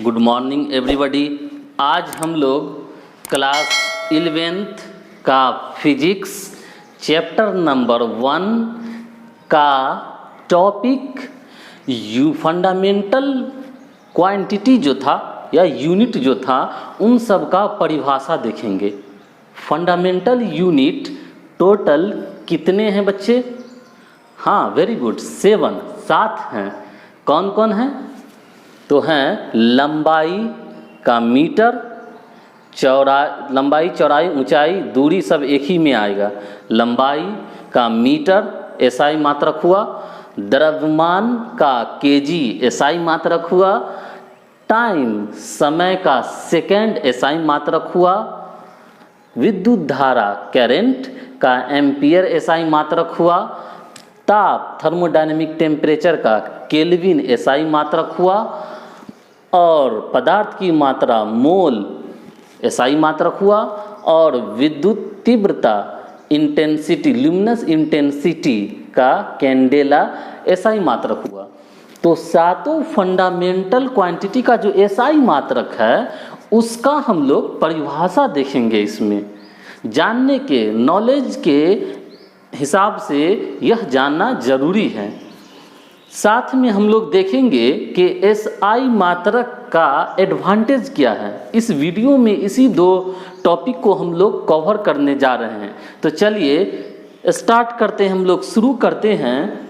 Good morning everybody. आज हम लोग क्लास 11th का फिजिक्स चैप्टर नंबर 1 का टॉपिक फंडामेंटल क्वांटिटी जो था या यूनिट जो था उन सब का परिभाषा देखेंगे। फंडामेंटल यूनिट टोटल कितने हैं बच्चे? हाँ, वेरी गुड, 7 हैं। कौन कौन हैं? तो हैं लंबाई का मीटर, लंबाई, चौड़ाई, ऊंचाई, दूरी सब एक ही में आएगा। लंबाई का मीटर एसआई मात्रक हुआ, द्रव्यमान का केजी एसआई मात्रक हुआ, टाइम समय का सेकेंड एसआई मात्रक हुआ, विद्युत धारा करंट का एम्पियर एसआई मात्रक हुआ, ताप थर्मोडायनेमिक टेम्परेचर का केल्विन एसआई मात्रक हुआ, और पदार्थ की मात्रा मोल एसआई मात्रक हुआ, और विद्युत तीव्रता इंटेंसिटी ल्यूमिनस इंटेंसिटी का कैंडेला एसआई मात्रक हुआ। तो सातों फंडामेंटल क्वांटिटी का जो एसआई मात्रक है उसका हम लोग परिभाषा देखेंगे। इसमें जानने के नॉलेज के हिसाब से यह जानना जरूरी है। साथ में हम लोग देखेंगे कि एसआई मात्रक का एडवांटेज क्या है। इस वीडियो में इसी 2 टॉपिक को हम लोग कवर करने जा रहे हैं। तो चलिए स्टार्ट करते हैं, हम लोग शुरू करते हैं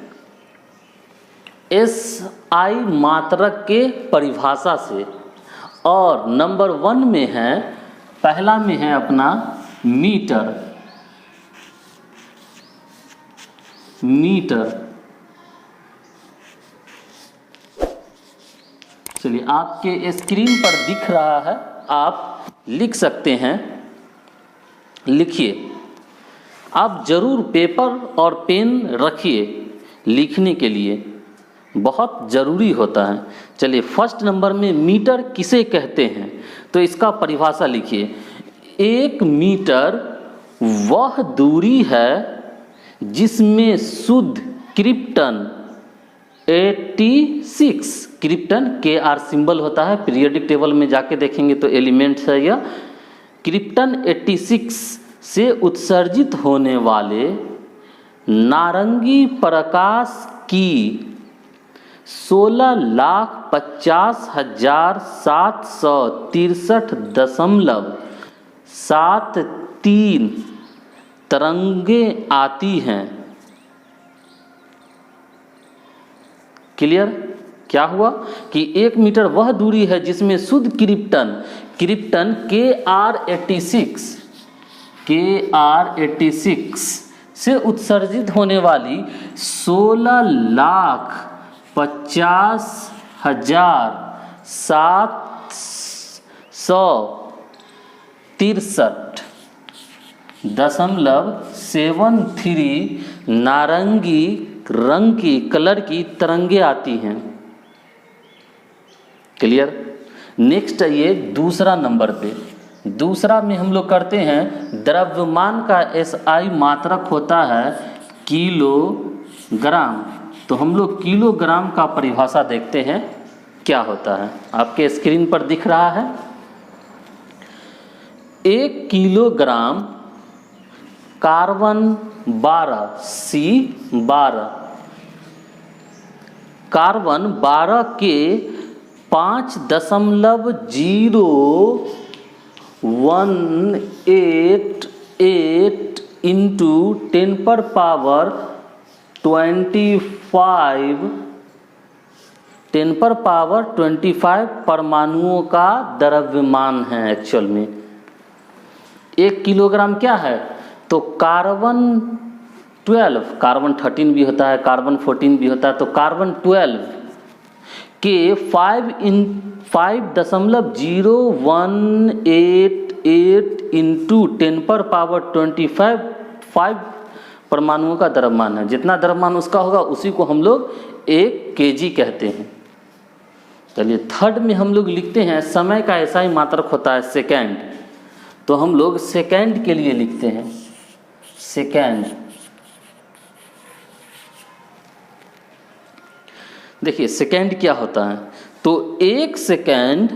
एसआई मात्रक के परिभाषा से। और नंबर 1 में है, पहला में है अपना मीटर। चलिए, आपके स्क्रीन पर दिख रहा है, आप लिख सकते हैं। लिखिए, आप जरूर पेपर और पेन रखिए लिखने के लिए, बहुत ज़रूरी होता है। चलिए, फर्स्ट नंबर में मीटर किसे कहते हैं तो इसका परिभाषा लिखिए। 1 मीटर वह दूरी है जिसमें शुद्ध क्रिप्टन 86, क्रिप्टन के आर सिंबल होता है, पीरियोडिक टेबल में जाके देखेंगे तो एलिमेंट्स है यह। क्रिप्टन 86 से उत्सर्जित होने वाले नारंगी प्रकाश की 16,50,763.73 तरंगें आती हैं। क्लियर? क्या हुआ कि 1 मीटर वह दूरी है जिसमें शुद्ध क्रिप्टन KR86 से उत्सर्जित होने वाली 16,50,763.73 नारंगी रंग की कलर की तरंगें आती हैं। क्लियर? नेक्स्ट ये दूसरा नंबर पे, दूसरा में हम लोग करते हैं द्रव्यमान का एसआई मात्रक होता है किलोग्राम। तो हम लोग किलोग्राम का परिभाषा देखते हैं क्या होता है। आपके स्क्रीन पर दिख रहा है 1 किलोग्राम कार्बन 12 C12, कार्बन 12 के 5.01888 इंटू 10⁻25 परमाणुओं का द्रव्यमान है। एक्चुअल में 1 किलोग्राम क्या है तो कार्बन 12, कार्बन 13 भी होता है, कार्बन 14 भी होता है। तो कार्बन 12 के 5.01888 इंटू 10⁻25 परमाणुओं का द्रव्यमान है। जितना द्रव्यमान उसका होगा उसी को हम लोग 1 kg कहते हैं। चलिए, थर्ड में हम लोग लिखते हैं समय का एसआई मात्रक होता है सेकेंड। तो हम लोग सेकेंड के लिए लिखते हैं सेकेंड। देखिए सेकेंड क्या होता है तो 1 सेकेंड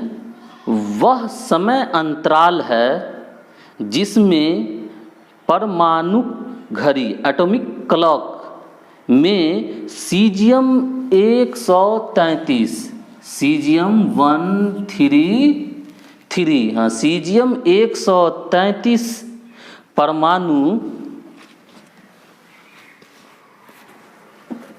वह समय अंतराल है जिसमें परमाणु घड़ी एटॉमिक क्लॉक में सीजियम 133 सीजियम 133 हाँ सीजियम 133 परमाणु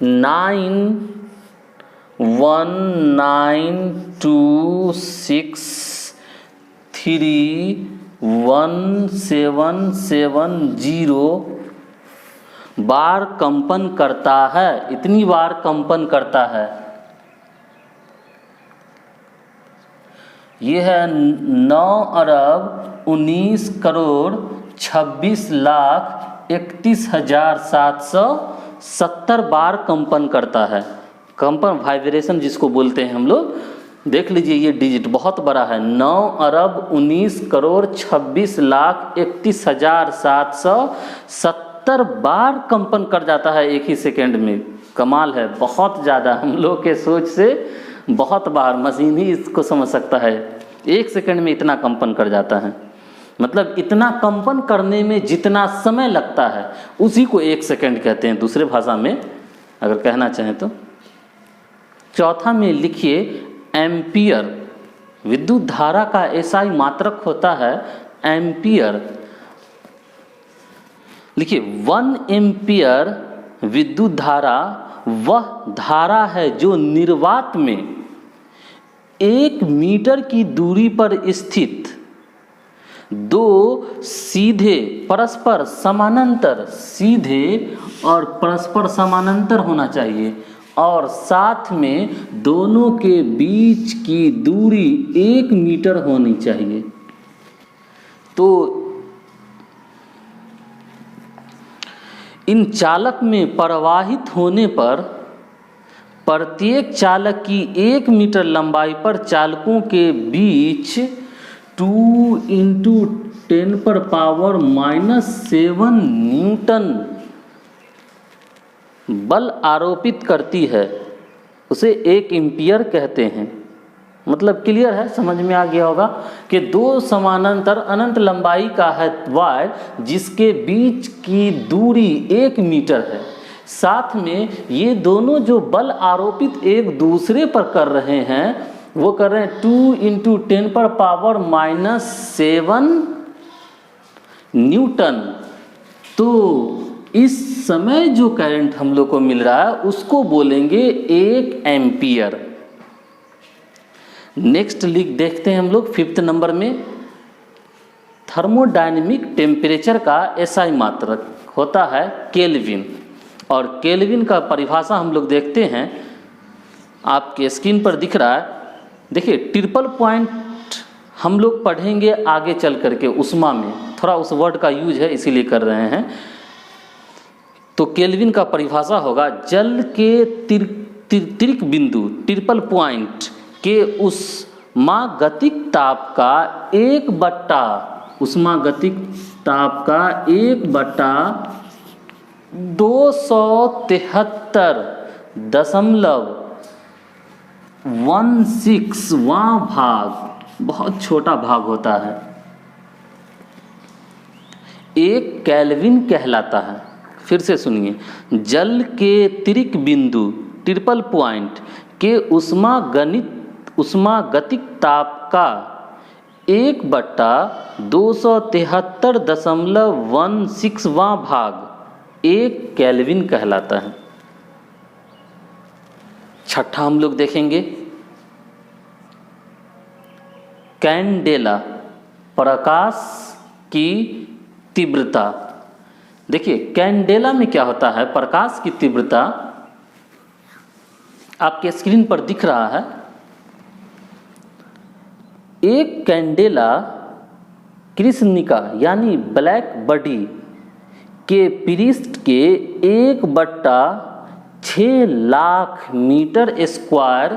91926311770 बार कंपन करता है। इतनी बार कंपन करता है। यह है 9,26,31,770 बार कंपन करता है। कंपन वाइब्रेशन जिसको बोलते हैं हम लोग, देख लीजिए ये डिजिट बहुत बड़ा है, 9,19,26,31,770 बार कंपन कर जाता है एक ही सेकेंड में। कमाल है, बहुत ज़्यादा, हम लोग के सोच से बहुत बार, मशीन ही इसको समझ सकता है। एक सेकेंड में इतना कंपन कर जाता है, मतलब इतना कंपन करने में जितना समय लगता है उसी को 1 सेकेंड कहते हैं, दूसरे भाषा में अगर कहना चाहें तो। चौथा में लिखिए एम्पियर। विद्युत धारा का एसआई मात्रक होता है एम्पियर। लिखिए 1 एम्पियर विद्युत धारा वह धारा है जो निर्वात में 1 मीटर की दूरी पर स्थित 2 सीधे परस्पर समानांतर, सीधे और परस्पर समानांतर होना चाहिए, और साथ में दोनों के बीच की दूरी 1 मीटर होनी चाहिए। तो इन चालक में प्रवाहित होने पर प्रत्येक चालक की 1 मीटर लंबाई पर चालकों के बीच 2 × 10⁻⁻7 न्यूटन बल आरोपित करती है। उसे 1 एम्पियर कहते हैं। मतलब क्लियर है, समझ में आ गया होगा कि 2 समानांतर अनंत लंबाई का है वायर जिसके बीच की दूरी 1 मीटर है, साथ में ये दोनों जो बल आरोपित एक दूसरे पर कर रहे हैं वो कर रहे हैं 2 × 10⁻⁻7 न्यूटन। तो इस समय जो करंट हम लोग को मिल रहा है उसको बोलेंगे 1 एम्पियर। नेक्स्ट लिख देखते हैं हम लोग 5th नंबर में, थर्मोडायनेमिक टेम्परेचर का एसआई मात्रक होता है केल्विन। और केल्विन का परिभाषा हम लोग देखते हैं, आपके स्क्रीन पर दिख रहा है। देखिए ट्रिपल पॉइंट हम लोग पढ़ेंगे आगे चल करके उष्मा में, थोड़ा उस वर्ड का यूज है इसीलिए कर रहे हैं। तो केल्विन का परिभाषा होगा जल के तिर्यक बिंदु ट्रिपल पॉइंट के उष्मागतिक ताप का 1/273.16वां भाग, बहुत छोटा भाग होता है, 1 केल्विन कहलाता है। फिर से सुनिए, जल के तिर्यक बिंदु ट्रिपल पॉइंट के उष्मागतिक ताप का 1/273.16वां भाग 1 केल्विन कहलाता है। छठा हम लोग देखेंगे कैंडेला, प्रकाश की तीव्रता। देखिए कैंडेला में क्या होता है, प्रकाश की तीव्रता आपके स्क्रीन पर दिख रहा है। एक कैंडेला कृष्णिका यानी ब्लैक बॉडी के पृष्ठ के 1/6 लाख मीटर स्क्वायर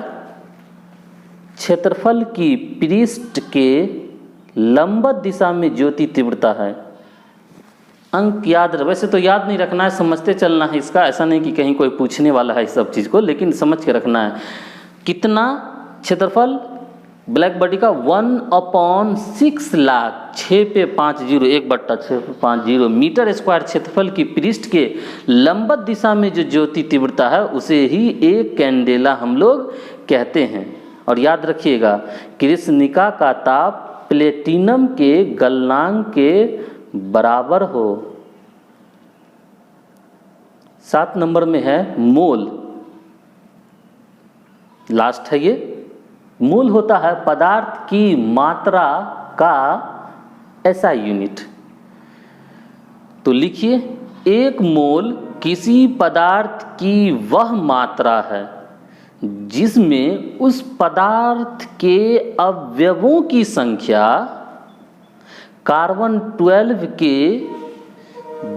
क्षेत्रफल की पृष्ठ के लंबवत दिशा में ज्योति तीव्रता है। अंक याद, वैसे तो याद नहीं रखना है, समझते चलना है इसका, ऐसा नहीं कि कहीं कोई पूछने वाला है इस सब चीज़ को, लेकिन समझ के रखना है। कितना क्षेत्रफल ब्लैक बॉडी का 1/6 लाख 6 पे 50 1/650 मीटर स्क्वायर क्षेत्रफल की पृष्ठ के लंबवत दिशा में जो ज्योति तीव्रता है उसे ही एक कैंडेला हम लोग कहते हैं। और याद रखिएगा कृष्णिका का ताप प्लेटिनम के गलनांक के बराबर हो। 7 नंबर में है मोल, लास्ट है ये। मोल होता है पदार्थ की मात्रा का ऐसा यूनिट। तो लिखिए, एक मोल किसी पदार्थ की वह मात्रा है जिसमें उस पदार्थ के अवयवों की संख्या कार्बन 12 के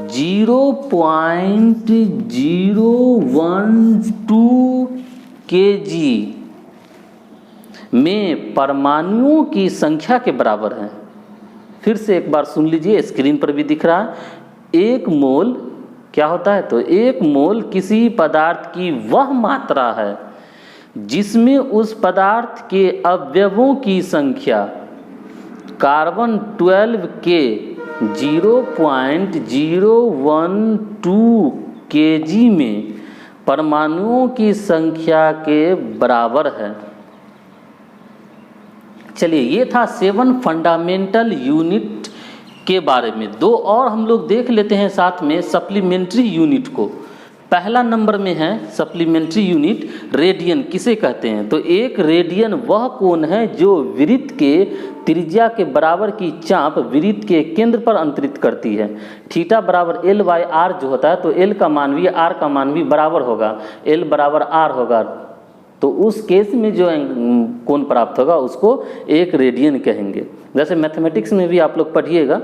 0.012 kg में परमाणुओं की संख्या के बराबर है। फिर से एक बार सुन लीजिए, स्क्रीन पर भी दिख रहा है। एक मोल क्या होता है? तो एक मोल किसी पदार्थ की वह मात्रा है जिसमें उस पदार्थ के अवयवों की संख्या कार्बन 12 के 0.012 kg में परमाणुओं की संख्या के बराबर है। चलिए, ये था 7 फंडामेंटल यूनिट के बारे में। 2 और हम लोग देख लेते हैं साथ में सप्लीमेंट्री यूनिट को। पहला नंबर में है सप्लीमेंट्री यूनिट रेडियन। किसे कहते हैं? तो एक रेडियन वह कोण है जो वृत्त के त्रिज्या के बराबर की चाप वृत्त के केंद्र पर अंतरित करती है। थीटा बराबर L/R जो होता है, तो L का मान भी R का मान भी बराबर होगा, L बराबर R होगा। तो उस केस में जो कोण प्राप्त होगा उसको एक रेडियन कहेंगे। जैसे मैथमेटिक्स में भी आप लोग पढ़िएगा।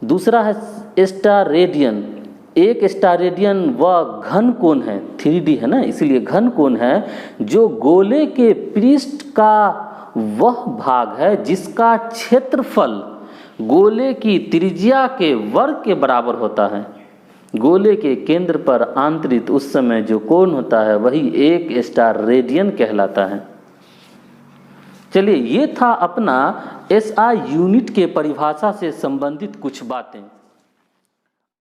दूसरा है स्टार रेडियन। एक स्टार रेडियन वह घन कोण है, 3D है ना, इसलिए घन कोण है जो गोले के पृष्ठ का वह भाग है जिसका क्षेत्रफल गोले की त्रिज्या के वर्ग के बराबर होता है। गोले के केंद्र पर आंतरित उस समय जो कोण होता है वही एक स्टार रेडियन कहलाता है। चलिए, ये था अपना SI यूनिट के परिभाषा से संबंधित कुछ बातें।